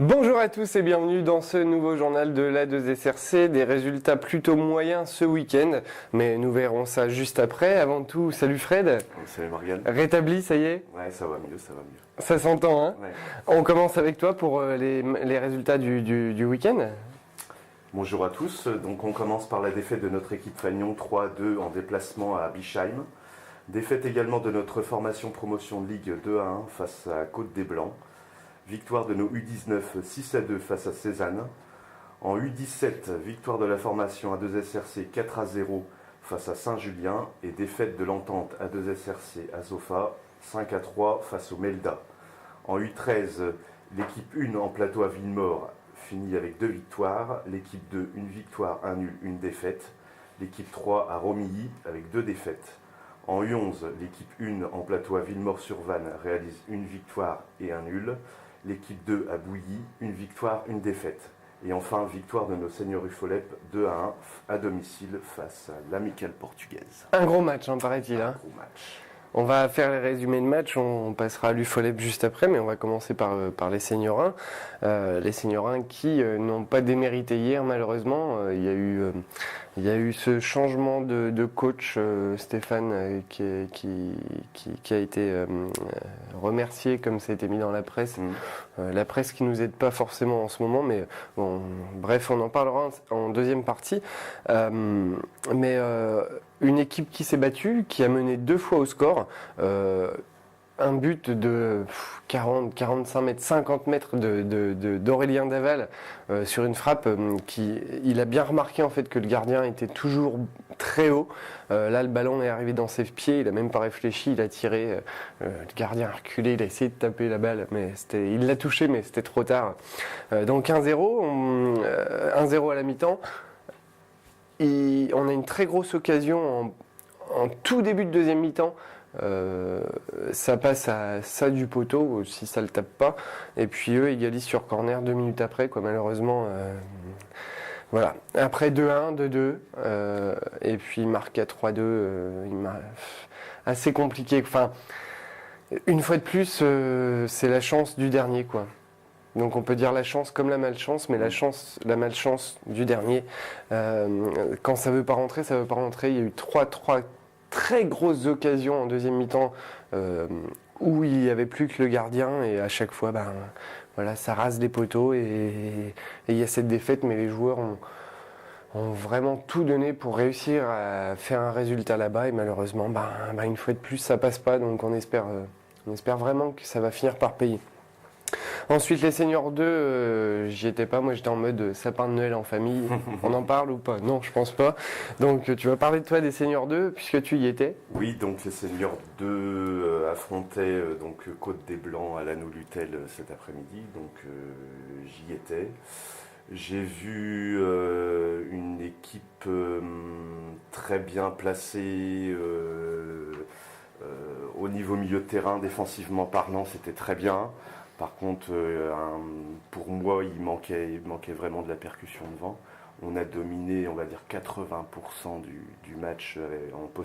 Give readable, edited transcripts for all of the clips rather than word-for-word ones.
Bonjour à tous et bienvenue dans ce nouveau journal de l'A2SRC, des résultats plutôt moyens ce week-end, mais nous verrons ça juste après. Avant tout, salut Fred. Salut Morgane. Rétabli, ça y est? Ouais, ça va mieux, ça va mieux. Ça s'entend, hein? Ouais. On commence avec toi pour les résultats du week-end. Bonjour à tous. Donc on commence par la défaite de notre équipe Fagnon 3-2 en déplacement à Bischheim. Défaite également de notre formation promotion de Ligue 2-1 face à Côte des Blancs. Victoire de nos U19 6-2 face à Cézanne. En U17, victoire de la formation A2SRC 4-0 face à Saint-Julien et défaite de l'entente A2SRC Azofa 5-3 face au Melda. En U13, l'équipe 1 en plateau à Villemort finit avec 2 victoires, l'équipe 2 une victoire, un nul, une défaite, l'équipe 3 à Romilly avec 2 défaites. En U11, l'équipe 1 en plateau à Villemort-sur-Vanne réalise une victoire et un nul, l'équipe 2 à Bouilly, une victoire, une défaite. Et enfin, victoire de nos seniors Ufolep 2-1 à domicile face à l'Amicale portugaise. Un gros match, paraît-il. Un gros match. On va faire les résumés de match, on passera à l'UFOLEP juste après, mais on va commencer par les seniors 1. Les seniors 1 qui n'ont pas démérité hier, malheureusement. Il y a eu ce changement de coach, Stéphane, qui a été remercié, comme ça a été mis dans la presse. La presse qui nous aide pas forcément en ce moment, mais bon, bref, on en parlera en deuxième partie. Une équipe qui s'est battue, qui a mené 2 fois au score, un but de 40, 45 mètres, 50 mètres d'Aurélien Daval sur une frappe il a bien remarqué en fait que le gardien était toujours très haut. Là, le ballon est arrivé dans ses pieds, il a même pas réfléchi, il a tiré. Le gardien a reculé, il a essayé de taper la balle, mais il l'a touché, mais c'était trop tard. Donc 1-0, 1-0 à la mi-temps. Et on a une très grosse occasion en tout début de deuxième mi-temps. Ça passe à ça du poteau, si ça le tape pas. Et puis eux égalisent sur corner 2 minutes après, quoi, malheureusement. Voilà. Après 2-1, 2-2. Et puis marque à 3-2. Assez compliqué. Enfin, une fois de plus, c'est la chance du dernier, quoi. Donc on peut dire la chance comme la malchance, mais la malchance du dernier. Quand ça veut pas rentrer, ça veut pas rentrer. Il y a eu trois très grosses occasions en deuxième mi-temps où il n'y avait plus que le gardien et à chaque fois, voilà, ça rase les poteaux et il y a cette défaite, mais les joueurs ont vraiment tout donné pour réussir à faire un résultat là-bas et malheureusement, une fois de plus, ça passe pas. Donc on espère vraiment que ça va finir par payer. Ensuite, les seniors 2, j'y étais pas, moi j'étais en mode sapin de Noël en famille. On en parle ou pas? Non, je pense pas. Donc tu vas parler de toi des seniors 2 puisque tu y étais. Oui, donc les seniors 2 affrontaient donc Côte des Blancs à Lannou-Lutel cet après-midi, donc j'y étais. J'ai vu une équipe très bien placée au niveau milieu de terrain, défensivement parlant, c'était très bien. Par contre, pour moi, il manquait vraiment de la percussion devant. On a dominé, on va dire, 80% du match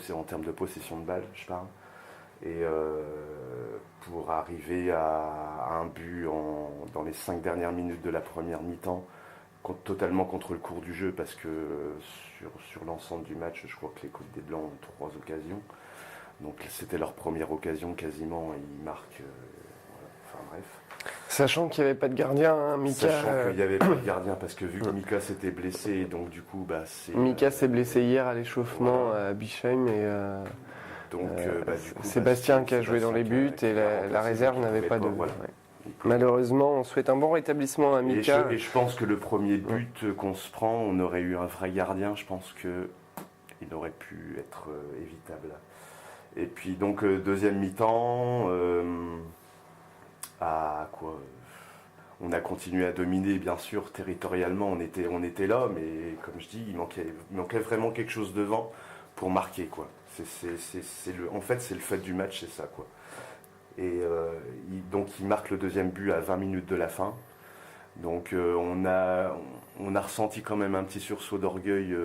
en termes de possession de balle, je parle. Et pour arriver à un but dans les 5 dernières minutes de la première mi-temps, totalement contre le cours du jeu, parce que sur l'ensemble du match, je crois que les Côtes des Blancs ont 3 occasions. Donc c'était leur première occasion quasiment, et ils marquent. Voilà. Enfin bref. Sachant qu'il n'y avait pas de gardien, Mika. Sachant qu'il n'y avait pas de gardien, parce que vu que Mika s'était blessé, donc du coup, Mika s'est blessé hier à l'échauffement à Bischheim et du coup, Sébastien qui a joué dans les buts et la réserve n'avait pas de. Voilà. Ouais. Malheureusement, on souhaite un bon rétablissement à Mika. Et je pense que le premier but qu'on se prend, on aurait eu un vrai gardien, je pense qu'il aurait pu être évitable. Et puis donc deuxième mi-temps, on a continué à dominer, bien sûr, territorialement, on était là, mais comme je dis, il manquait vraiment quelque chose devant pour marquer, quoi. En fait, c'est le fait du match, c'est ça, quoi. Et donc il marque le deuxième but à 20 minutes de la fin. Donc on a ressenti quand même un petit sursaut d'orgueil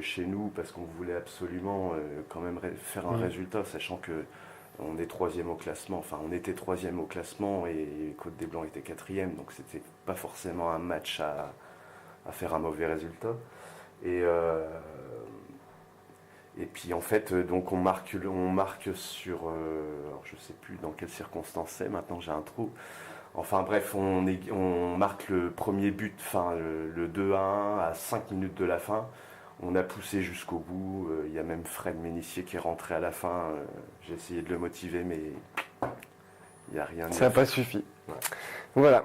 chez nous, parce qu'on voulait absolument quand même faire un résultat, sachant que On est troisième au classement, enfin on était troisième au classement et Côte des Blancs était quatrième, donc c'était pas forcément un match à faire un mauvais résultat. Et, et puis en fait, donc on marque sur, alors je sais plus dans quelles circonstances c'est, maintenant j'ai un trou. Enfin bref, on marque le premier but, enfin le 2-1 à 5 minutes de la fin. On a poussé jusqu'au bout. Il y a même Fred Ménissier qui est rentré à la fin. J'ai essayé de le motiver, mais il n'y a rien. Ça n'a pas suffi. Ouais. Voilà.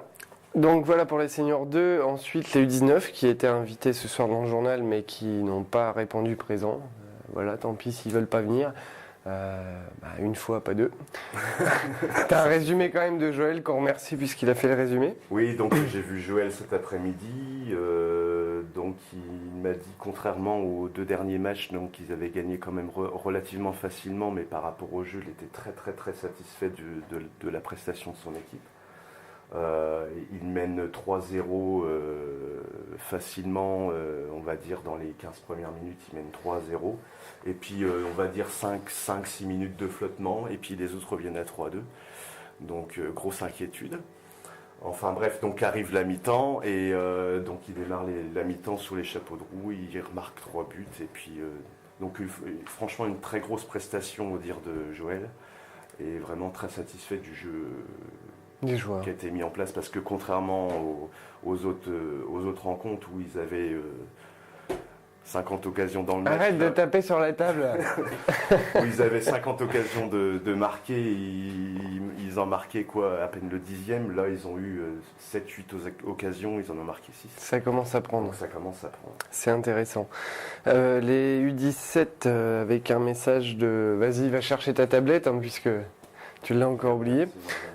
Donc voilà pour les seniors 2. Ensuite, les U19 qui étaient invités ce soir dans le journal, mais qui n'ont pas répondu présent. Voilà, tant pis s'ils ne veulent pas venir. Une fois, pas deux. T'as un résumé quand même de Joël qu'on remercie puisqu'il a fait le résumé. Oui, donc j'ai vu Joël cet après-midi. Donc il m'a dit, contrairement aux 2 derniers matchs, donc ils avaient gagné quand même relativement facilement, mais par rapport au jeu, il était très très très satisfait de la prestation de son équipe. Il mène 3-0 facilement, on va dire dans les 15 premières minutes, il mène 3-0. Et puis on va dire 5-6 minutes de flottement, et puis les autres reviennent à 3-2. Donc grosse inquiétude. Enfin bref, donc arrive la mi-temps, et donc il démarre la mi-temps sous les chapeaux de roue, il remarque 3 buts, et puis donc franchement une très grosse prestation au dire de Joël, et vraiment très satisfait du jeu des joueurs qui a été mis en place, parce que contrairement aux autres rencontres où ils avaient 50 occasions dans le match. Arrête de taper sur la table. Où ils avaient 50 occasions de marquer, ils en marquaient quoi, à peine le 10e. Là, ils ont eu 7-8 occasions, ils en ont marqué 6. Ça commence à prendre. Donc ça commence à prendre. C'est intéressant. Les U17 avec un message de vas-y, va chercher ta tablette, hein, puisque tu l'as encore oublié.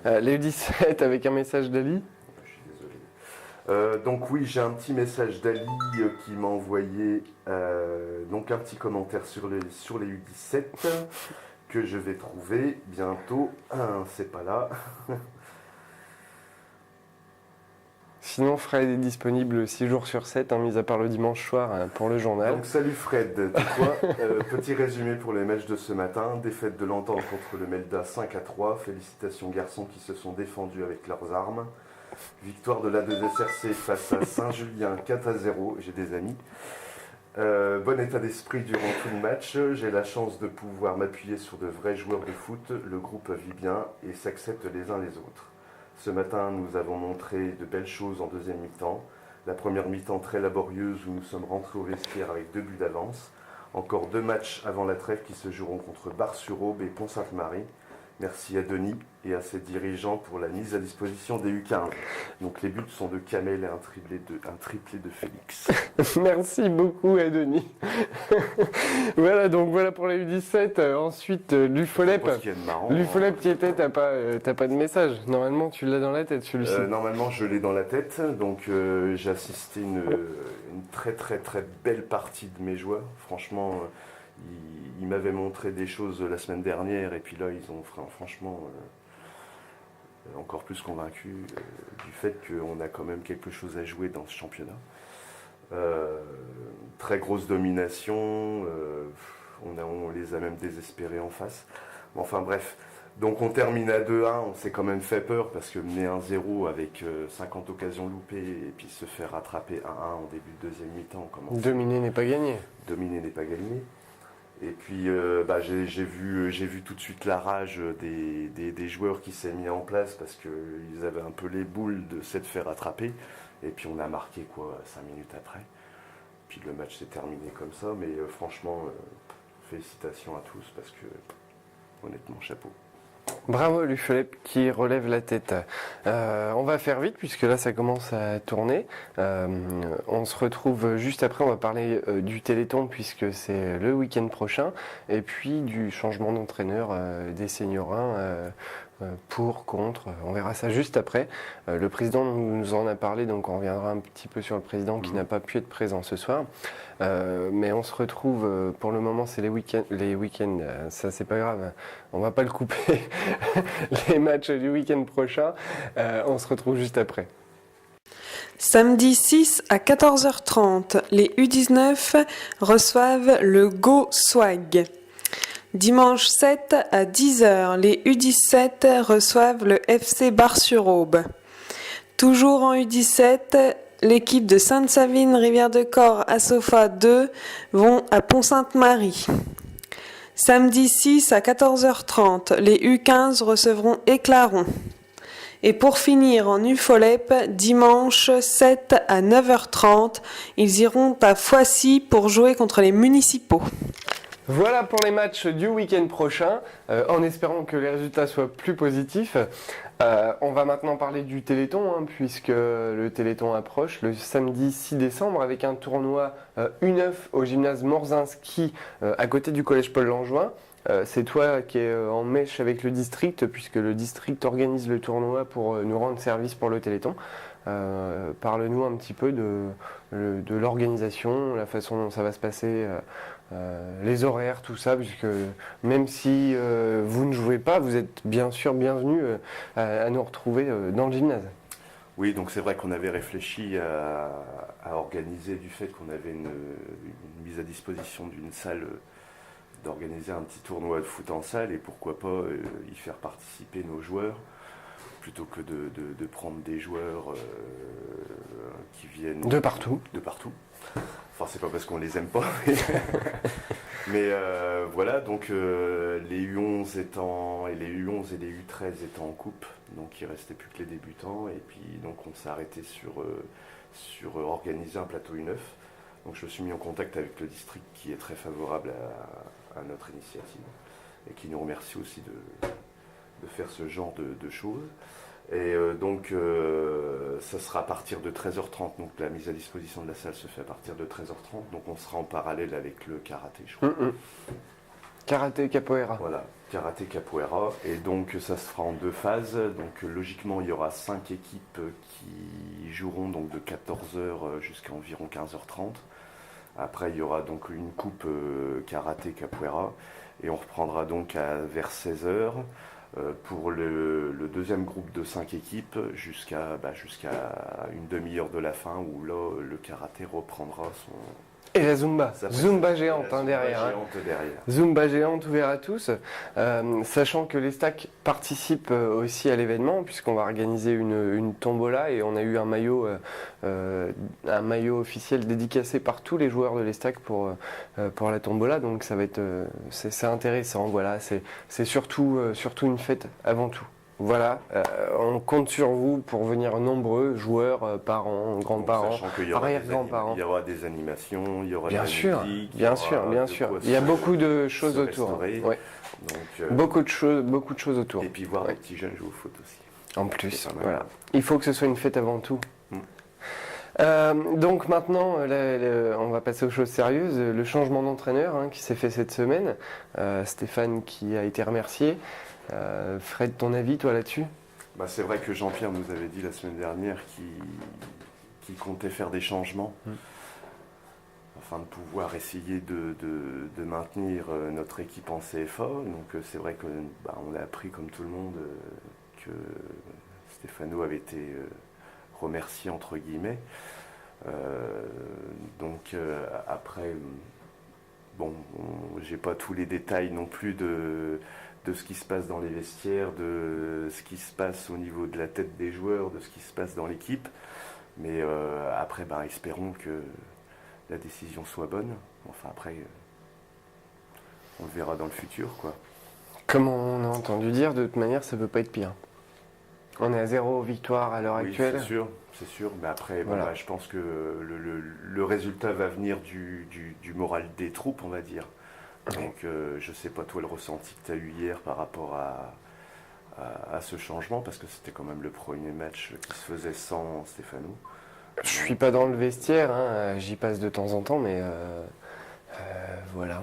Les U17 avec un message d'Ali. Je suis désolé. Donc oui, j'ai un petit message d'Ali qui m'a envoyé donc un petit commentaire sur les U17 que je vais trouver bientôt. C'est pas là. Sinon, Fred est disponible 6 jours sur 7, mis à part le dimanche soir pour le journal. Donc salut Fred, tu vois, petit résumé pour les matchs de ce matin. Défaite de l'Entente contre le Melda 5-3. Félicitations garçons qui se sont défendus avec leurs armes. Victoire de l'A2SRC face à Saint-Julien 4-0. J'ai des amis. Bon état d'esprit durant tout le match. J'ai la chance de pouvoir m'appuyer sur de vrais joueurs de foot. Le groupe vit bien et s'accepte les uns les autres. Ce matin, nous avons montré de belles choses en deuxième mi-temps. La première mi-temps très laborieuse où nous sommes rentrés au vestiaire avec 2 buts d'avance. Encore 2 matchs avant la trêve qui se joueront contre Bar-sur-Aube et Pont-Sainte-Marie. Merci à Denis et à ses dirigeants pour la mise à disposition des U15. Donc les buts sont de Kamel et un triplé de Félix. Merci beaucoup à Denis. Voilà, donc voilà pour les U17. Ensuite, Lufolep. Lufolep qui était, t'as pas de message. Normalement, tu l'as dans la tête celui-ci. Normalement, je l'ai dans la tête. Donc j'ai assisté une très très très belle partie de mes joueurs. Franchement... Ils m'avaient montré des choses la semaine dernière et puis là ils ont franchement encore plus convaincu du fait qu'on a quand même quelque chose à jouer dans ce championnat. Très grosse domination, on les a même désespérés en face. Enfin bref, donc on termine à 2-1, on s'est quand même fait peur parce que mener 1-0 avec 50 occasions loupées et puis se faire rattraper 1-1 en début de deuxième mi-temps. Dominer n'est pas gagné. Dominer n'est pas gagné. Et puis j'ai vu tout de suite la rage des joueurs qui s'est mis en place parce qu'ils avaient un peu les boules de s'être fait rattraper. Et puis on a marqué 5 minutes après. Puis le match s'est terminé comme ça. Mais franchement, félicitations à tous parce que honnêtement, chapeau. Bravo Lufolep qui relève la tête. On va faire vite puisque là ça commence à tourner. On se retrouve juste après, on va parler du Téléthon puisque c'est le week-end prochain et puis du changement d'entraîneur des seniors 1 pour, contre, on verra ça juste après. Le président nous en a parlé, donc on reviendra un petit peu sur le président qui n'a pas pu être présent ce soir. Mais on se retrouve, pour le moment c'est les week-ends, ça c'est pas grave, on va pas le couper, les matchs du week-end prochain, on se retrouve juste après. Samedi 6 à 14h30, les U19 reçoivent le Go Swag. Dimanche 7 à 10h, les U17 reçoivent le FC Bar-sur-Aube. Toujours en U17, l'équipe de Sainte-Savine-Rivière-de-Corps à Sofa 2 vont à Pont-Sainte-Marie. Samedi 6 à 14h30, les U15 recevront Éclaron. Et pour finir en UFOLEP, dimanche 7 à 9h30, ils iront à Foissy pour jouer contre les municipaux. Voilà pour les matchs du week-end prochain, en espérant que les résultats soient plus positifs. On va maintenant parler du Téléthon, puisque le Téléthon approche le samedi 6 décembre avec un tournoi U9 au gymnase Morzinski à côté du collège Paul Langevin. C'est toi qui es en mèche avec le district, puisque le district organise le tournoi pour nous rendre service pour le Téléthon. Parle-nous un petit peu de l'organisation, la façon dont ça va se passer, les horaires, tout ça, puisque même si vous ne jouez pas, vous êtes bien sûr bienvenus à nous retrouver dans le gymnase. Oui, donc c'est vrai qu'on avait réfléchi à organiser du fait qu'on avait une mise à disposition d'une salle, d'organiser un petit tournoi de foot en salle et pourquoi pas y faire participer nos joueurs plutôt que de prendre des joueurs qui viennent de partout. Enfin, c'est pas parce qu'on les aime pas, mais voilà, donc les U11 étant, et les U11 et les U13 étant en coupe, donc il restait plus que les débutants, et puis donc on s'est arrêté sur organiser un plateau U9. Donc je me suis mis en contact avec le district qui est très favorable à notre initiative, et qui nous remercie aussi de faire ce genre de choses. Et donc ça sera à partir de 13h30, donc la mise à disposition de la salle se fait à partir de 13h30, donc on sera en parallèle avec le karaté, je crois. Karaté capoeira. Voilà, karaté capoeira, et donc ça se fera en 2 phases, donc logiquement il y aura 5 équipes qui joueront donc de 14h jusqu'à environ 15h30. Après il y aura donc une coupe karaté capoeira, et on reprendra donc vers 16h. Pour le deuxième groupe de 5 équipes jusqu'à une demi-heure de la fin où là le karaté reprendra son... Et la Zumba, Zumba géante derrière. Zumba géante ouvert à tous, sachant que les stacks participent aussi à l'événement puisqu'on va organiser une tombola et on a eu un maillot officiel dédicacé par tous les joueurs de l'Estac pour la tombola, donc ça va être c'est intéressant, voilà, c'est surtout une fête avant tout. Voilà, on compte sur vous pour venir nombreux, joueurs, parents, grands-parents, arrière-grands-parents. Il y aura des animations, il y aura de la musique. Bien sûr. Il y a beaucoup de choses autour. Ouais. Donc, beaucoup de choses autour. Et puis voir les petits jeunes jouer au foot aussi. En plus, voilà. Il faut que ce soit une fête avant tout. Donc maintenant, on va passer aux choses sérieuses. Le changement d'entraîneur qui s'est fait cette semaine. Stéphane qui a été remercié. Fred, ton avis, toi, là-dessus ? C'est vrai que Jean-Pierre nous avait dit la semaine dernière qu'il comptait faire des changements afin de pouvoir essayer de maintenir notre équipe en CFA. Donc c'est vrai qu'on a appris comme tout le monde que Stéphano avait été remercié entre guillemets. Après, j'ai pas tous les détails non plus de ce qui se passe dans les vestiaires, de ce qui se passe au niveau de la tête des joueurs, de ce qui se passe dans l'équipe. Mais après, espérons que la décision soit bonne. Enfin, après, on le verra dans le futur, quoi. Comme on a entendu dire, de toute manière, ça ne peut pas être pire. On est à 0 victoire à l'heure actuelle. C'est sûr. Mais après, voilà. Je pense que le résultat va venir du moral des troupes, on va dire. Donc je ne sais pas toi le ressenti que tu as eu hier par rapport à ce changement, parce que c'était quand même le premier match qui se faisait sans Stéphano. Je suis pas dans le vestiaire, j'y passe de temps en temps, mais voilà,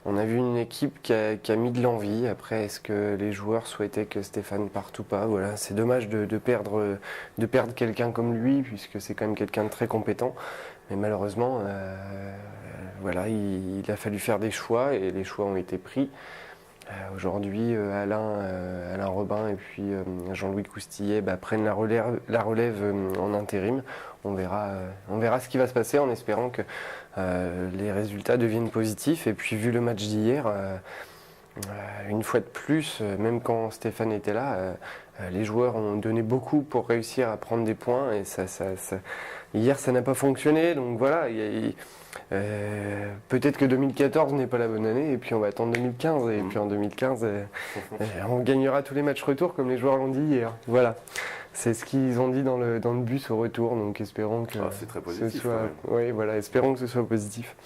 on a vu une équipe qui a mis de l'envie. Après, est-ce que les joueurs souhaitaient que Stéphane parte ou pas ? Voilà, c'est dommage de perdre quelqu'un comme lui, puisque c'est quand même quelqu'un de très compétent. Mais malheureusement, voilà, il a fallu faire des choix et les choix ont été pris. Aujourd'hui, Alain Robin et puis Jean-Louis Coustillet prennent la relève en intérim. on verra ce qui va se passer en espérant que les résultats deviennent positifs. Et puis vu le match d'hier, une fois de plus, même quand Stéphane était là, les joueurs ont donné beaucoup pour réussir à prendre des points et hier ça n'a pas fonctionné. Donc voilà, peut-être que 2014 n'est pas la bonne année et puis on va attendre 2015 et puis en 2015 on gagnera tous les matchs retour comme les joueurs l'ont dit hier. Voilà. C'est ce qu'ils ont dit dans le bus au retour, donc espérons que c'est très positif, ce soit, quand même. oui, voilà, espérons que ce soit positif.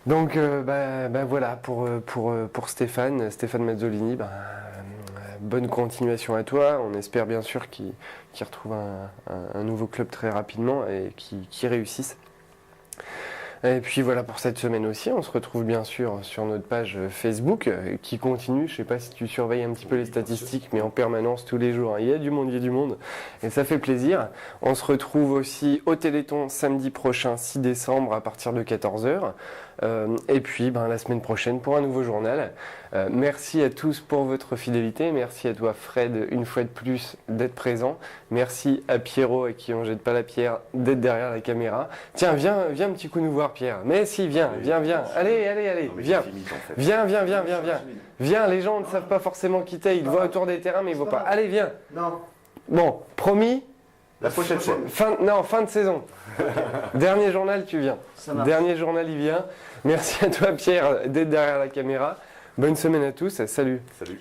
Donc voilà pour Stéphane Mazzolini, bonne continuation à toi. On espère bien sûr qu'il retrouve un nouveau club très rapidement et qu'il réussisse. Et puis voilà pour cette semaine aussi, on se retrouve bien sûr sur notre page Facebook qui continue. Je ne sais pas si tu surveilles un petit peu les statistiques, mais en permanence tous les jours, il y a du monde et ça fait plaisir. On se retrouve aussi au Téléthon samedi prochain 6 décembre à partir de 14h. Et puis la semaine prochaine pour un nouveau journal. Merci à tous pour votre fidélité. Merci à toi Fred une fois de plus d'être présent. Merci à Pierrot à qui on jette pas la pierre d'être derrière la caméra. Tiens, viens un petit coup nous voir Pierre. Mais si, viens. Allez, viens. Viens, les gens ne savent pas forcément qui t'es. Ils te voient autour des terrains mais ils ne voient pas. Allez, viens. Non. Bon, promis. La prochaine fois. Fin de saison. Dernier journal, tu viens. Dernier journal, il vient. Merci à toi Pierre d'être derrière la caméra. Bonne semaine à tous. Salut. Salut.